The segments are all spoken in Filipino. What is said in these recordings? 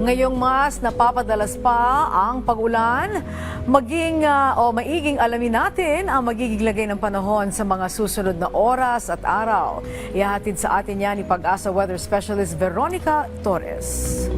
Ngayong mas napapadalas pa ang pag-ulan, maiging alamin natin ang magiging lagay ng panahon sa mga susunod na oras at araw. Ihahatid sa atin yan ni Pag-asa Weather Specialist Veronica Torres.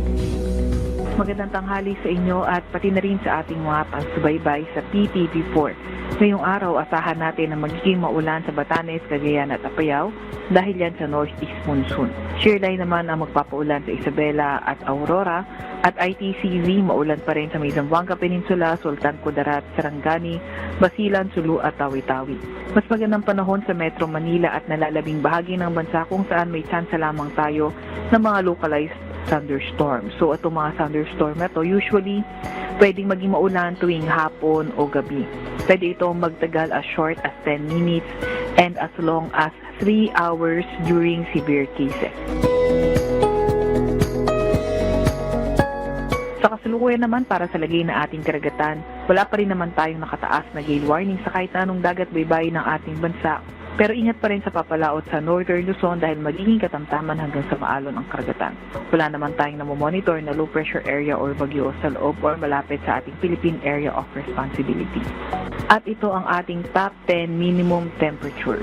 Magandang tanghali sa inyo at pati na rin sa ating mga pagsubaybay sa PTV4. Ngayong araw, asahan natin na magiging maulan sa Batanes, Cagayan at Apayao dahil yan sa northeast monsoon. Shearline naman ang magpapaulan sa Isabela at Aurora at ITCZ maulan pa rin sa may Zamboanga Peninsula, Sultan Kudarat, Sarangani, Basilan, Sulu at Tawi-Tawi. Mas magandang panahon sa Metro Manila at nalalabing bahagi ng bansa kung saan may chance lamang tayo ng mga localized thunderstorm. So itong mga thunderstorm na to, usually pwedeng maging maulan tuwing hapon o gabi. Pwede itong magtagal as short as 10 minutes and as long as 3 hours during severe cases. Sa kasalukuyan naman para sa lagay na ating karagatan, wala pa rin naman tayong nakataas na gale warning sa kahit anong dagat baybayin ng ating bansa. Pero ingat pa rin sa papalaot sa Northern Luzon dahil magiging katamtaman hanggang sa maalon ang karagatan. Wala naman tayong namomonitor na low pressure area or bagyo sa loob or malapit sa ating Philippine Area of Responsibility. At ito ang ating top 10 minimum temperature.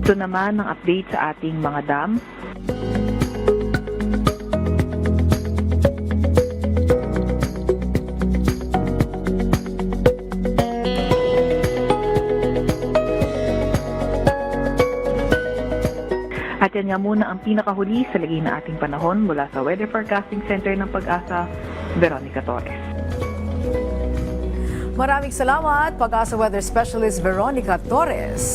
Ito naman ang update sa ating mga dam. At yan nga muna ang pinakahuli sa lagay na ating panahon mula sa Weather Forecasting Center ng Pag-asa, Veronica Torres. Maraming salamat, Pag-asa Weather Specialist Veronica Torres.